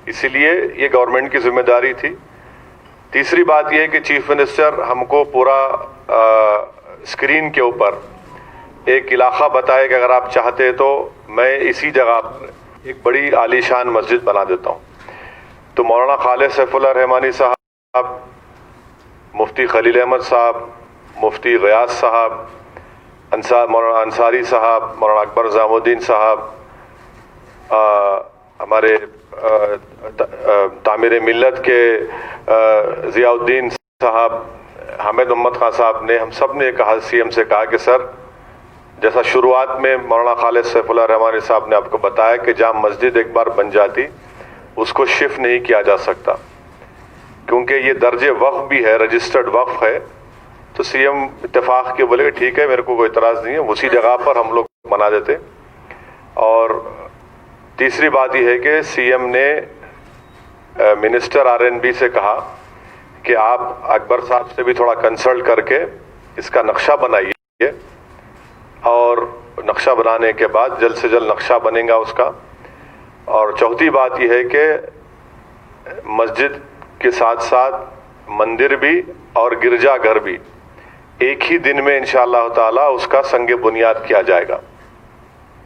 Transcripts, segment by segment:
اسی لیے یہ گورنمنٹ کی ذمہ داری تھی۔ تیسری بات یہ ہے کہ چیف منسٹر ہم کو پورا اسکرین کے اوپر ایک علاقہ بتائے کہ اگر آپ چاہتے تو میں اسی جگہ پر ایک بڑی عالی شان مسجد بنا دیتا ہوں۔ تو مولانا خالد سیف اللہ رحمانی صاحب، مفتی خلیل احمد صاحب، مفتی غیاث صاحب، مولانا انصاری صاحب، مولانا اکبر نظام الدین صاحب، ہمارے تعمیر ملت کے ضیاء الدین صاحب، حامد محمد خان صاحب نے، ہم سب نے کہا، سی ایم سے کہا کہ سر جیسا شروعات میں مولانا خالد سیف اللہ رحمانی صاحب نے آپ کو بتایا کہ جہاں مسجد ایک بار بن جاتی اس کو شفٹ نہیں کیا جا سکتا، کیونکہ یہ درجے وقف بھی ہے، رجسٹرڈ وقف ہے۔ تو سی ایم اتفاق کے بولے کہ ٹھیک ہے، میرے کو کوئی اعتراض نہیں ہے، اسی جگہ پر ہم لوگ بنا دیتے۔ اور تیسری بات یہ ہے کہ سی ایم نے منسٹر RNB سے کہا کہ آپ اکبر صاحب سے بھی تھوڑا کنسلٹ کر کے اس کا نقشہ بنائیے، اور نقشہ بنانے کے بعد جلد سے جلد نقشہ بنے گا اس کا۔ اور چوتھی بات یہ ہے کہ مسجد کے ساتھ ساتھ مندر بھی اور گرجا گھر بھی ایک ہی دن میں انشاءاللہ تعالی اس کا سنگ بنیاد کیا جائے گا۔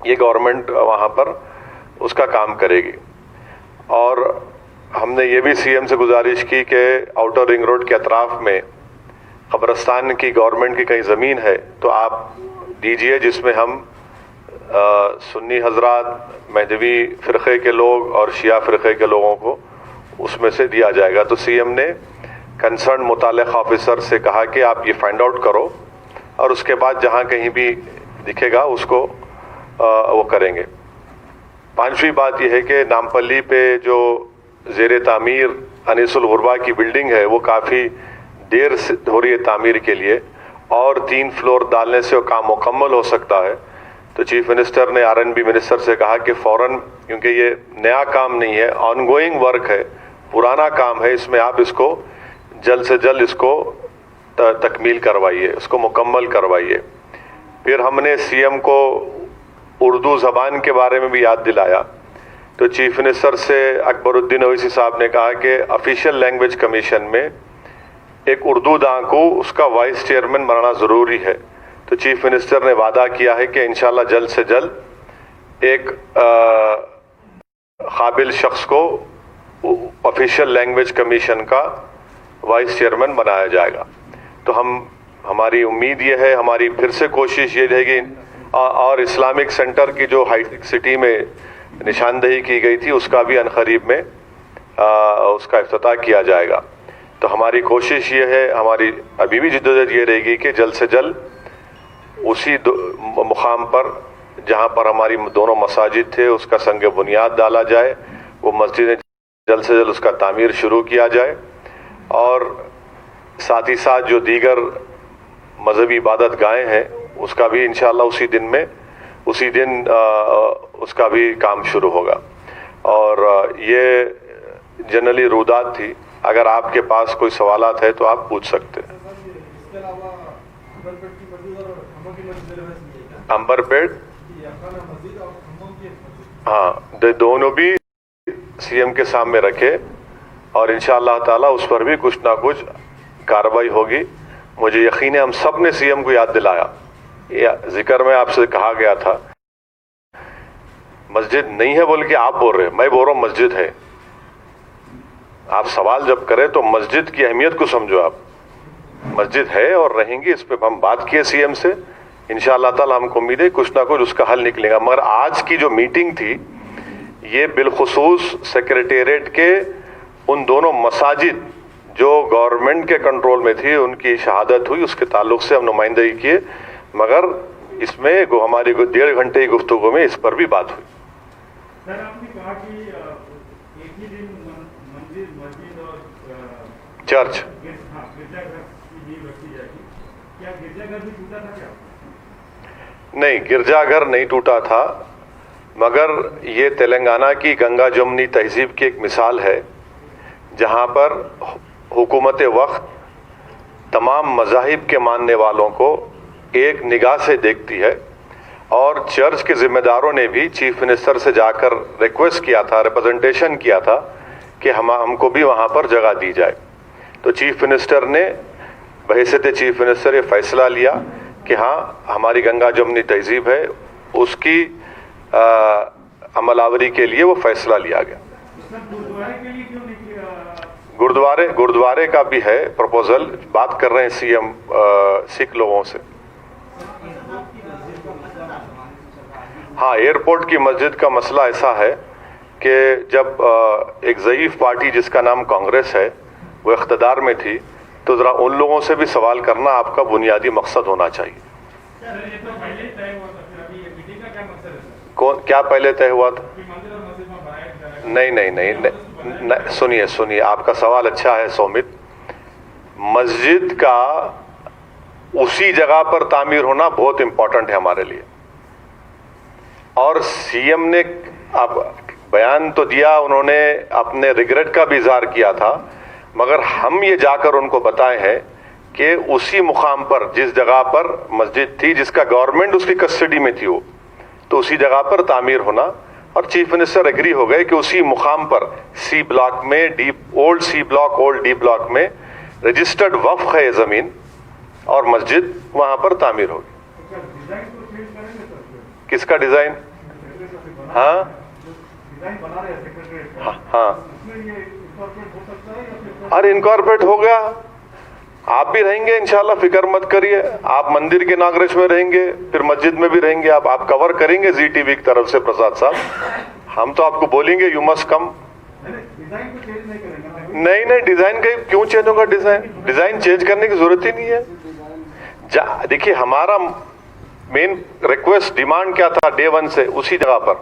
یہ گورنمنٹ وہاں پر اس کا کام کرے گی۔ اور ہم نے یہ بھی سی ایم سے گزارش کی کہ آؤٹر رنگ روڈ کے اطراف میں قبرستان کی گورنمنٹ کی کہیں زمین ہے تو آپ دیجئے، جس میں ہم سنی حضرات، مہدوی فرقے کے لوگ اور شیعہ فرقے کے لوگوں کو اس میں سے دیا جائے گا۔ تو سی ایم نے کنسرن متعلقہ آفیسر سے کہا کہ آپ یہ فائنڈ آؤٹ کرو، اور اس کے بعد جہاں کہیں بھی دکھے گا اس کو وہ کریں گے۔ پانچویں بات یہ ہے کہ نامپلی پہ جو زیر تعمیر انیس الغربا کی بلڈنگ ہے وہ کافی دیر سے ہو رہی ہے تعمیر کے لیے، اور 3 فلور ڈالنے سے وہ کام مکمل ہو سکتا ہے۔ تو چیف منسٹر نے RNB منسٹر سے کہا کہ فوراً، کیونکہ یہ نیا کام نہیں ہے، آن گوئنگ ورک ہے، پرانا کام ہے، اس میں آپ اس کو جلد سے جلد اس کو تکمیل کروائیے، اس کو مکمل کروائیے۔ پھر ہم نے سی ایم کو اردو زبان کے بارے میں بھی یاد دلایا۔ تو چیف منسٹر سے اکبر الدین اویسی صاحب نے کہا کہ آفیشیل لینگویج کمیشن میں ایک اردو داں کو اس کا وائس چیئرمین بنانا ضروری ہے۔ تو چیف منسٹر نے وعدہ کیا ہے کہ انشاءاللہ جلد سے جلد ایک قابل شخص کو آفیشیل لینگویج کمیشن کا وائس چیئرمین بنایا جائے گا۔ تو ہماری امید یہ ہے، ہماری پھر سے کوشش یہ رہے گی، اور اسلامک سینٹر کی جو ہائی ٹیک سٹی میں نشاندہی کی گئی تھی اس کا بھی عنقریب میں اس کا افتتاح کیا جائے گا۔ تو ہماری کوشش یہ ہے، ہماری ابھی بھی جدوجہد یہ رہے گی کہ جلد سے جلد اسی مقام پر جہاں پر ہماری دونوں مساجد تھے اس کا سنگ بنیاد ڈالا جائے، وہ مسجدیں جلد سے جلد اس کا تعمیر شروع کیا جائے، اور ساتھ ہی ساتھ جو دیگر مذہبی عبادت گاہیں ہیں اس کا بھی انشاءاللہ اسی دن اس کا بھی کام شروع ہوگا۔ اور یہ جنرلی رودات تھی، اگر آپ کے پاس کوئی سوالات ہیں تو آپ پوچھ سکتے ہیں۔ امبر پیٹ، ہاں، دونوں بھی سی ایم کے سامنے رکھے، اور انشاءاللہ تعالی اس پر بھی کچھ نہ کچھ کارروائی ہوگی۔ مجھے یقین ہے ہم سب نے سی ایم کو یاد دلایا، ذکر میں آپ سے کہا گیا تھا مسجد نہیں ہے بول کے آپ بول رہے، میں بول رہا ہوں مسجد ہے۔ آپ سوال جب کریں تو مسجد کی اہمیت کو سمجھو، آپ مسجد ہے اور رہیں گی، اس پہ ہم بات کیے سی ایم سے، انشاءاللہ تعالی ہم کو امید ہے کچھ نہ کچھ اس کا حل نکلے گا۔ مگر آج کی جو میٹنگ تھی یہ بالخصوص سیکریٹریٹ کے ان دونوں مساجد جو گورنمنٹ کے کنٹرول میں تھی ان کی شہادت ہوئی، اس کے تعلق سے ہم نمائندگی کیے، مگر اس میں ہماری 1.5 گھنٹے کی گفتگو میں اس پر بھی بات ہوئی۔ سر، آپ نے کہا کہ ایک ہی دن مسجد اور چرچ، گرجا گھر کی نیو رکھی جائے گی، کیا گرجا گھر بھی ٹوٹا تھا کیا؟ نہیں، گرجا گھر نہیں ٹوٹا تھا، مگر یہ تلنگانہ کی گنگا جمنی تہذیب کی ایک مثال ہے جہاں پر حکومت وقت تمام مذاہب کے ماننے والوں کو ایک نگاہ سے دیکھتی ہے، اور چرچ کے ذمہ داروں نے بھی چیف منسٹر سے جا کر ریکویسٹ کیا تھا، ریپرزنٹیشن کیا تھا کہ ہم کو بھی وہاں پر جگہ دی جائے. تو چیف منسٹر نے بحیثیت چیف منسٹر یہ فیصلہ لیا کہ ہاں ہماری گنگا جمنی تہذیب ہے, اس کی عمل آوری کے لیے وہ فیصلہ لیا گیا. گرودوارے کے لیے کیوں نہیں کیا؟ گرودوارے کا بھی ہے پروپوزل, بات کر رہے ہیں سی ایم سکھ لوگوں سے. ہاں, ایئرپورٹ کی مسجد کا مسئلہ ایسا ہے کہ جب ایک ضعیف پارٹی جس کا نام کانگریس ہے وہ اقتدار میں تھی, تو ذرا ان لوگوں سے بھی سوال کرنا آپ کا بنیادی مقصد ہونا چاہیے. سر یہ تو پہلے ہی طے ہوا تھا, پھر ابھی یہ میٹنگ کا کیا مقصد ہے سر؟ کیا پہلے طے ہوا تھا؟ کہ مندر اور مسجد میں بنایا جائے گا. نہیں, سنیے آپ کا سوال اچھا ہے سومت. مسجد کا اسی جگہ پر تعمیر ہونا بہت امپورٹنٹ ہے ہمارے لیے, اور سی ایم نے اب بیان تو دیا, انہوں نے اپنے ریگریٹ کا بھی اظہار کیا تھا, مگر ہم یہ جا کر ان کو بتائے ہیں کہ اسی مقام پر جس جگہ پر مسجد تھی, جس کا گورنمنٹ اس کی کسٹڈی میں تھی, وہ تو اسی جگہ پر تعمیر ہونا. اور چیف منسٹر ایگری ہو گئے کہ اسی مقام پر سی بلاک میں اولڈ سی بلاک, اولڈ ڈی بلاک میں رجسٹرڈ وقف ہے یہ زمین, اور مسجد وہاں پر تعمیر ہوگی. ڈیزائن کو چینج کریں گے سر؟ کس کا ڈیزائن؟ ہاں ڈیزائن بنا رہے ہیں سیکرٹریٹ کا, ہاں, اس میں یہ انکارپوریٹ ہو سکتا ہے یا پھر ارے انکارپوریٹ ہو گیا, آپ بھی رہیں گے انشاءاللہ, فکر مت کریے. آپ مندر کے اناگریشن میں رہیں گے, پھر مسجد میں بھی رہیں گے. آپ کور کریں گے زی ٹی وی کی طرف سے پرساد صاحب, ہم تو آپ کو بولیں گے یو مسٹ کم. ڈیزائن کو چینج نہیں کریں گے؟ نہیں, ڈیزائن کا کیوں چینج ہوگا؟ ڈیزائن چینج کرنے کی ضرورت ہی نہیں ہے. دیکھیے ہمارا مین ریکویسٹ ڈیمانڈ کیا تھا ڈے ون سے, اسی جگہ پر,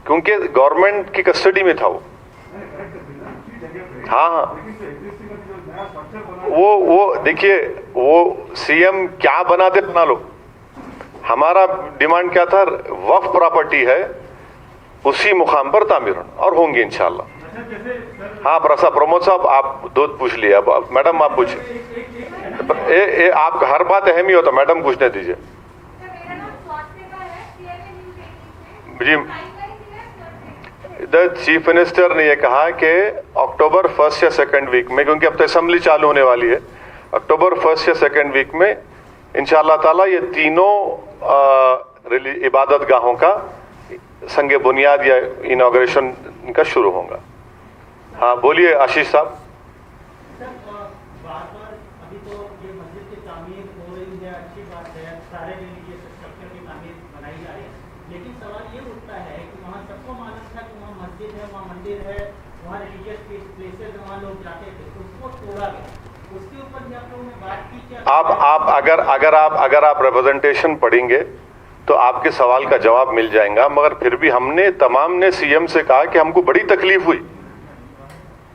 کیونکہ گورنمنٹ کی کسٹڈی میں تھا وہ. ہاں, وہ دیکھیے وہ سی ایم کیا بنا دے بنا لو. ہمارا ڈیمانڈ کیا تھا, وقف پراپرٹی ہے, اسی مقام پر تعمیر ہونا, اور ہوں گے انشاءاللہ. ہاں پرمود صاحب آپ دو پوچھ لیے, اب میڈم آپ پوچھیں. آپ ہر بات اہم ہی ہوتا, میڈم پوچھنے دیجیے. جی, چیف منسٹر نے یہ کہا کہ اکتوبر فرسٹ یا سیکنڈ ویک میں, کیونکہ اب تو اسمبلی چالو ہونے والی ہے, اکتوبر فرسٹ یا سیکنڈ ویک میں انشاءاللہ تعالیٰ یہ تینوں عبادت گاہوں کا سنگ بنیاد یا انوگریشن کا شروع ہوگا. ہاں بولیے آشیش صاحب. ابھی تو یہ مسجد کی تعمیر ہو رہی ہے, اچھی بات ہے, سارے ریلیجیس اسٹرکچر کی تعمیر بنائی جا رہی ہے, لیکن سوال یہ اٹھتا ہے کہ وہاں سب کو معلوم تھا کہ وہاں مسجد ہے, وہاں مندر ہے, وہاں ریلیجیس پلیسز ہیں, وہاں لوگ جاتے تھے, اس کو توڑا گیا. اس کے اوپر بھی آپ لوگوں نے بات کی کیا؟ اگر آپ ریپرزنٹیشن پڑھیں گے تو آپ کے سوال کا جواب مل جائے گا, مگر پھر بھی ہم نے تمام نے سی ایم سے کہا کہ ہم کو بڑی تکلیف ہوئی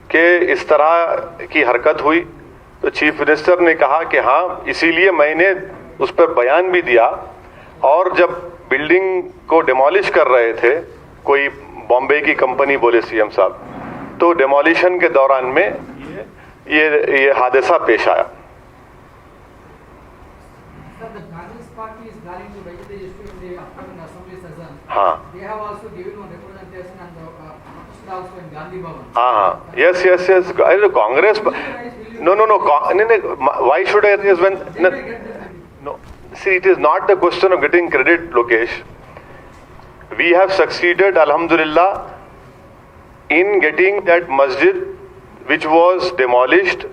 کہ اس طرح کی حرکت ہوئی. تو چیف منسٹر نے کہا کہ ہاں, اسی لیے میں نے اس پر بیان بھی دیا, اور جب بلڈنگ کو ڈیمالش کر رہے تھے, کوئی بامبے کی کمپنی بولے سی ایم صاحب, تو ڈیمولیشن کے دوران میں یہ حادثہ پیش آیا. ہاں ہاں, یس, Congress. No, why should I raise when? No, see, it is not the question of getting credit, Lokesh. We have succeeded, alhamdulillah, in getting that masjid which was demolished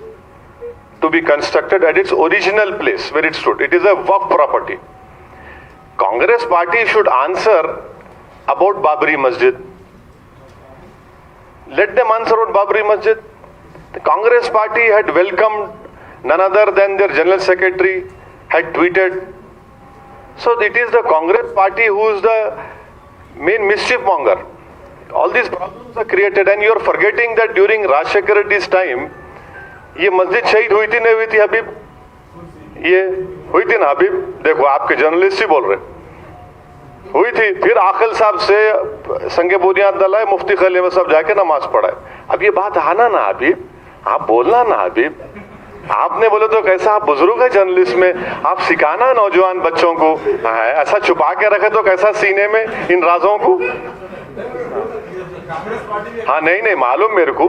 to be constructed at its original place where it stood. It is a waqf property. Congress party should answer about Babri Masjid. Let them answer about Babri Masjid. The Congress party had welcomed, none other than their general secretary had tweeted. So it is the Congress party who is the main mischief monger. All these problems are created, and you are forgetting that during Rajshekhar Reddy's time, یہ مسجد شہید ہوئی تھی نہیں ہوئی تھی حبیب؟ یہ ہوئی تھی نا حبیب, دیکھو آپ کے جرنلسٹ ہی بول رہے, ہوئی تھی. پھر عاقل صاحب سے سنگ بنیاد ڈالا ہے, مفتی خلیل میں سب جا کے نماز پڑھا ہے. اب یہ بات آنا نا حبیب, آپ بولنا نا حبیب. آپ نے بولے تو کیسا آپ بزرگ ہے جرنلسٹ میں, آپ سکھانا نوجوان بچوں کو, ایسا چھپا کے رکھے تو کیسا سینے میں ان رازوں کو. ہاں نہیں معلوم میرے کو,